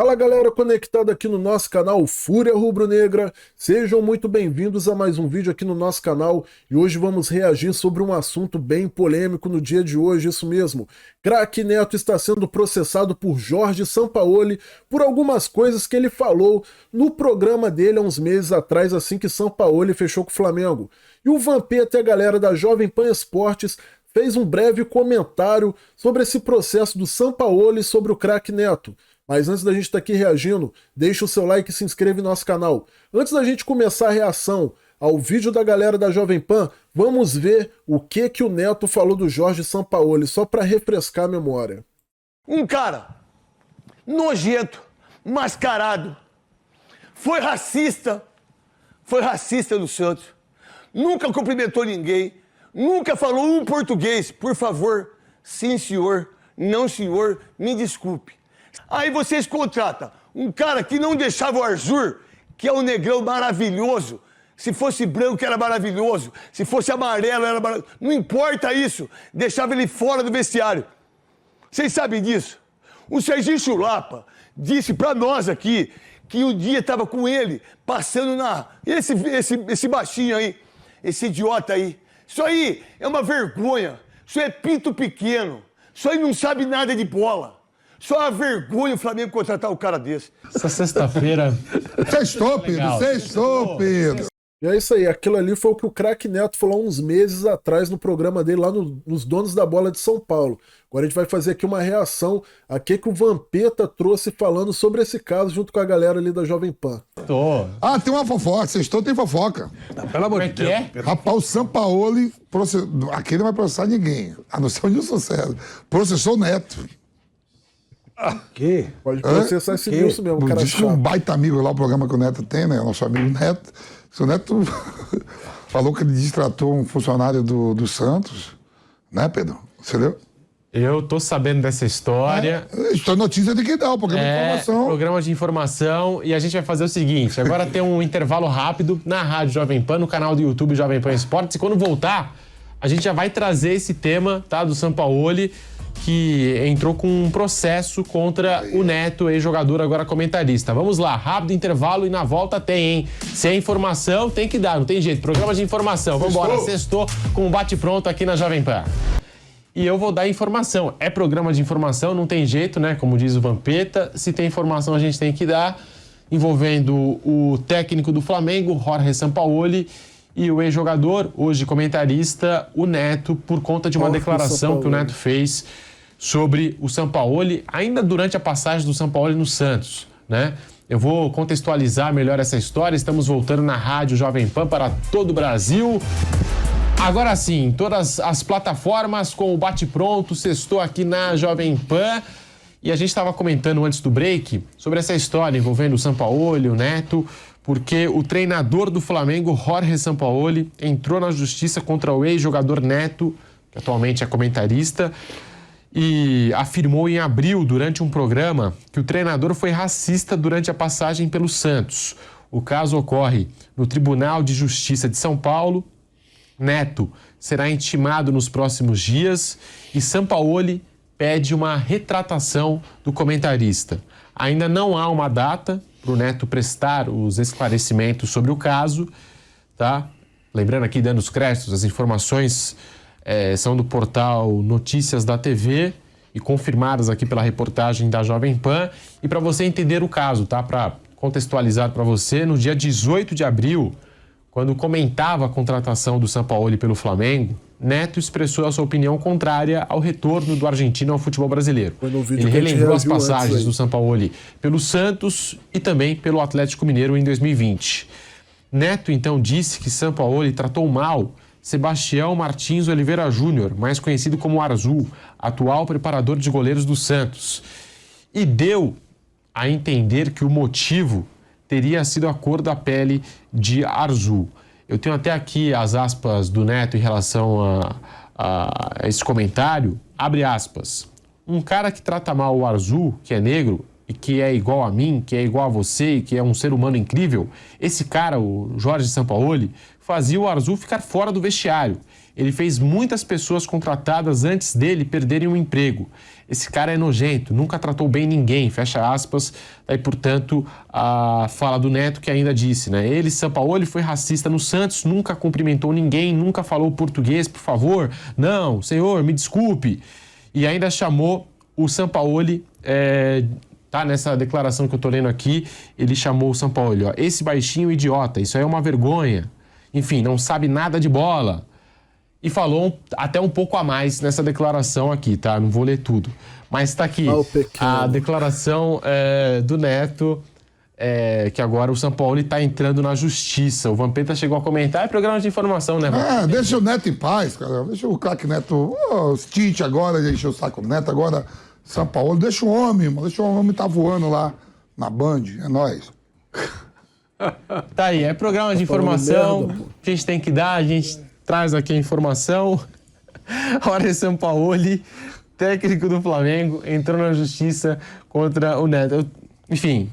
Fala galera conectada aqui no nosso canal Fúria Rubro-Negra, sejam muito bem-vindos a mais um vídeo aqui no nosso canal e hoje vamos reagir sobre um assunto bem polêmico no dia de hoje, isso mesmo. Craque Neto está sendo processado por Jorge Sampaoli por algumas coisas que ele falou no programa dele há uns meses atrás, assim que Sampaoli fechou com o Flamengo. E o Vampeta e a galera da Jovem Pan Esportes fez um breve comentário sobre esse processo do Sampaoli sobre o craque Neto. Mas antes da gente estar aqui reagindo, deixa o seu like e se inscreve no nosso canal. Antes da gente começar a reação ao vídeo da galera da Jovem Pan, vamos ver o que o Neto falou do Jorge Sampaoli, só para refrescar a memória. Um cara nojento, mascarado, foi racista no Santos, nunca cumprimentou ninguém, nunca falou um português, por favor, sim senhor, não senhor, me desculpe. Aí vocês contratam um cara que não deixava o Arthur, que é um negrão maravilhoso. Se fosse branco era maravilhoso, se fosse amarelo era maravilhoso. Não importa isso, deixava ele fora do vestiário. Vocês sabem disso? O Serginho Chulapa disse pra nós aqui que um dia estava com ele passando na... Esse baixinho aí, esse idiota aí. Isso aí é uma vergonha, isso é pinto pequeno, isso aí não sabe nada de bola. Só a vergonha o Flamengo contratar o cara desse. Essa sexta-feira... Sextou, Pedro. Sextou, Pedro. E é isso aí, aquilo ali foi o que o craque Neto falou uns meses atrás no programa dele lá nos Donos da Bola de São Paulo. Agora a gente vai fazer aqui uma reação a que o Vampeta trouxe falando sobre esse caso junto com a galera ali da Jovem Pan. Ah, tem uma fofoca. Sextou, tem fofoca. Pelo amor de Deus. Rapaz, o Sampaoli, aqui não vai processar ninguém, a não ser o Nilson César. Processou o Neto. Que? Pode processar esse Nilson mesmo, cara. Diz que um baita amigo lá, o programa que o Neto tem, né? Nosso amigo Neto. O Neto falou que ele distratou um funcionário do Santos, né, Pedro? Você leu? Eu tô sabendo dessa história. História notícia de que dá, o programa de informação. Programa de informação. E a gente vai fazer o seguinte: agora tem um intervalo rápido na Rádio Jovem Pan, no canal do YouTube Jovem Pan Esportes. E quando voltar, a gente já vai trazer esse tema, tá? Do Sampaoli, que entrou com um processo contra o Neto, ex-jogador, agora comentarista. Vamos lá, rápido intervalo e na volta tem, hein? Se é informação, tem que dar, não tem jeito. Programa de informação, vambora. Sextou com o bate-pronto aqui na Jovem Pan. E eu vou dar informação. É programa de informação, não tem jeito, né? Como diz o Vampeta, se tem informação a gente tem que dar, envolvendo o técnico do Flamengo, Jorge Sampaoli, e o ex-jogador, hoje comentarista, o Neto, por conta de uma declaração que o Neto fez sobre o Sampaoli, ainda durante a passagem do Sampaoli no Santos, né? Eu vou contextualizar melhor essa história. Estamos voltando na Rádio Jovem Pan para todo o Brasil. Agora sim, todas as plataformas com o bate-pronto, sextou aqui na Jovem Pan. E a gente estava comentando antes do break sobre essa história envolvendo o Sampaoli, o Neto, porque o treinador do Flamengo, Jorge Sampaoli, entrou na justiça contra o ex-jogador Neto, que atualmente é comentarista, e afirmou em abril, durante um programa, que o treinador foi racista durante a passagem pelo Santos. O caso ocorre no Tribunal de Justiça de São Paulo. Neto será intimado nos próximos dias e Sampaoli pede uma retratação do comentarista. Ainda não há uma data para o Neto prestar os esclarecimentos sobre o caso, tá? Lembrando aqui, dando os créditos, as informações são do portal Notícias da TV e confirmadas aqui pela reportagem da Jovem Pan. E para você entender o caso, tá? Para contextualizar para você, no dia 18 de abril, quando comentava a contratação do Sampaoli pelo Flamengo, Neto expressou a sua opinião contrária ao retorno do argentino ao futebol brasileiro. Ele relembrou as passagens do Sampaoli pelo Santos e também pelo Atlético Mineiro em 2020. Neto, então, disse que Sampaoli tratou mal Sebastião Martins Oliveira Júnior, mais conhecido como Arzu, atual preparador de goleiros do Santos, e deu a entender que o motivo teria sido a cor da pele de Arzu. Eu tenho até aqui as aspas do Neto em relação a esse comentário. Abre aspas. Um cara que trata mal o Arzu, que é negro, e que é igual a mim, que é igual a você, e que é um ser humano incrível, esse cara, o Jorge Sampaoli, fazia o Arzu ficar fora do vestiário. Ele fez muitas pessoas contratadas antes dele perderem o emprego. Esse cara é nojento, nunca tratou bem ninguém, fecha aspas. Daí, portanto, a fala do Neto que ainda disse, né? Ele, Sampaoli, foi racista no Santos, nunca cumprimentou ninguém, nunca falou português, por favor. Não, senhor, me desculpe. E ainda chamou o Sampaoli, tá nessa declaração que eu tô lendo aqui, ele chamou o Sampaoli, ó, esse baixinho idiota, isso aí é uma vergonha. Enfim, não sabe nada de bola. E falou até um pouco a mais nessa declaração aqui, tá? Não vou ler tudo. Mas tá aqui a declaração do Neto, que agora o Sampaoli tá entrando na justiça. O Vampeta chegou a comentar, é programa de informação, né? Deixa o Neto em paz, cara. Deixa o craque Neto... O Tite agora, ele encheu o saco do Neto, agora Sampaoli. Deixa o homem, mano. Deixa o homem tá voando lá na Band. É nóis. Tá aí, é programa de informação. A gente tem que dar, a gente traz aqui a informação. Jorge Sampaoli, técnico do Flamengo, entrou na justiça contra o Neto. Enfim,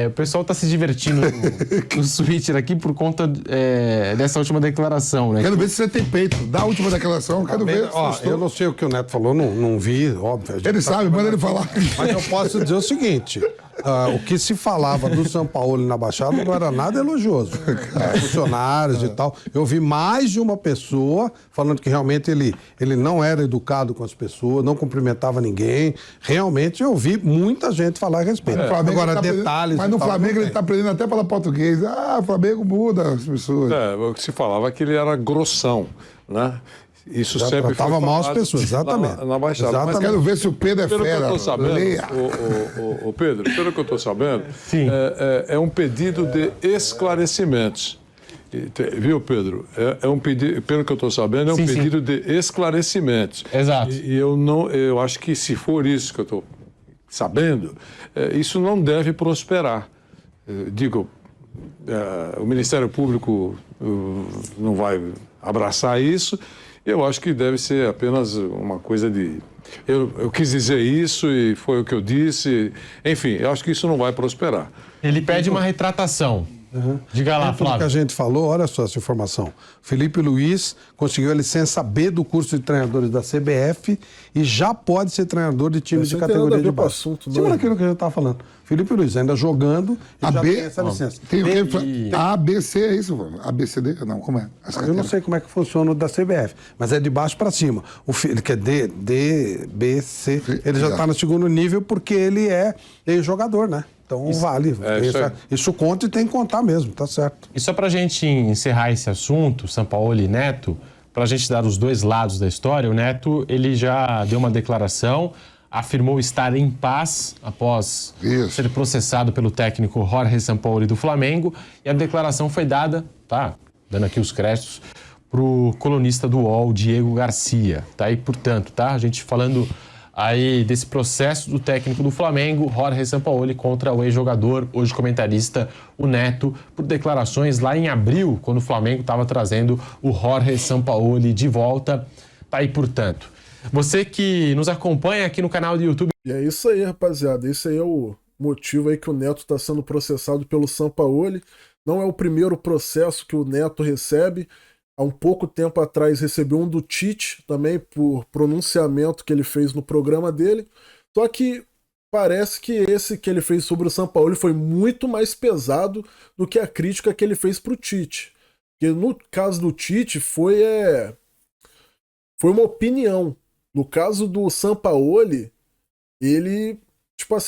o pessoal tá se divertindo no Twitter aqui por conta dessa última declaração, né? Quero ver se você tem peito. Da última declaração, quero ver. Eu não sei o que o Neto falou, não vi, óbvio. Ele sabe, manda ele falar. Mas eu posso dizer o seguinte, o que se falava do Sampaoli na Baixada não era nada elogioso. Funcionários e tal. Eu vi mais de uma pessoa falando que realmente ele não era educado com as pessoas, não cumprimentava ninguém. Realmente eu vi muita gente falar a respeito. Agora, detalhes... Mas no Flamengo ele tá aprendendo até falar português. O Flamengo muda as pessoas. O que se falava é que ele era grossão, né? Isso já sempre tratava mal as pessoas, exatamente. Na Baixada. Exatamente. Mas quero ver se o Pedro é pelo fera. Que eu tô sabendo, Pedro, pelo que eu estou sabendo, é um pedido de esclarecimentos. Viu, Pedro? É um pedido, pelo que eu estou sabendo, é um pedido de esclarecimentos. Exato. E eu acho que se for isso que eu estou sabendo, isso não deve prosperar. Digo, o Ministério Público não vai abraçar isso. Eu acho que deve ser apenas uma coisa de... Eu quis dizer isso e foi o que eu disse. Enfim, eu acho que isso não vai prosperar. Ele pede uma retratação. Diga lá, Flávio. Que a gente falou, olha só essa informação. Felipe Luiz conseguiu a licença B do curso de treinadores da CBF e já pode ser treinador de times de categoria de base. Segura aquilo que a gente estava falando. Felipe Luiz ainda jogando e já tem essa licença. Tem o que? A, B, C, é isso? A, B, C, D? Não, como é? Eu não sei como é que funciona o da CBF, mas é de baixo para cima. O filho que é D, B, C, ele já está no segundo nível porque ele é jogador, né? Então vale. Isso conta e tem que contar mesmo, tá certo. E só pra gente encerrar esse assunto, Sampaoli e Neto, pra gente dar os dois lados da história, o Neto, ele já deu uma declaração, afirmou estar em paz após ser processado pelo técnico Jorge Sampaoli do Flamengo, e a declaração foi dada, dando aqui os créditos, pro colunista do UOL, Diego Garcia, tá? E, portanto, a gente falando aí desse processo do técnico do Flamengo, Jorge Sampaoli, contra o ex-jogador, hoje comentarista, o Neto, por declarações lá em abril, quando o Flamengo estava trazendo o Jorge Sampaoli de volta. Tá aí, portanto. Você que nos acompanha aqui no canal do YouTube... E é isso aí, rapaziada. Esse aí é o motivo aí que o Neto está sendo processado pelo Sampaoli. Não é o primeiro processo que o Neto recebe. Há um pouco tempo atrás recebeu um do Tite, também por pronunciamento que ele fez no programa dele. Só que parece que esse que ele fez sobre o Sampaoli foi muito mais pesado do que a crítica que ele fez para o Tite. Porque no caso do Tite foi uma opinião. No caso do Sampaoli, ele,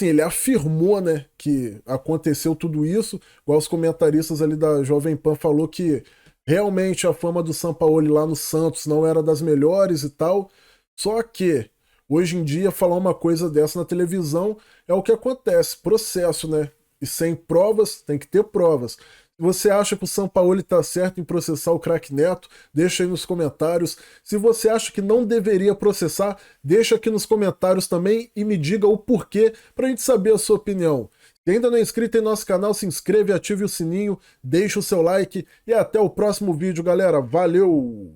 ele afirmou, né, que aconteceu tudo isso, igual os comentaristas ali da Jovem Pan falou que realmente a fama do Sampaoli lá no Santos não era das melhores e tal. Só que, hoje em dia, falar uma coisa dessa na televisão é o que acontece. Processo, né? E sem provas, tem que ter provas. Se você acha que o Sampaoli tá certo em processar o craque Neto, deixa aí nos comentários. Se você acha que não deveria processar, deixa aqui nos comentários também e me diga o porquê pra gente saber a sua opinião. Se ainda não é inscrito em nosso canal, se inscreve, ative o sininho, deixa o seu like e até o próximo vídeo, galera. Valeu!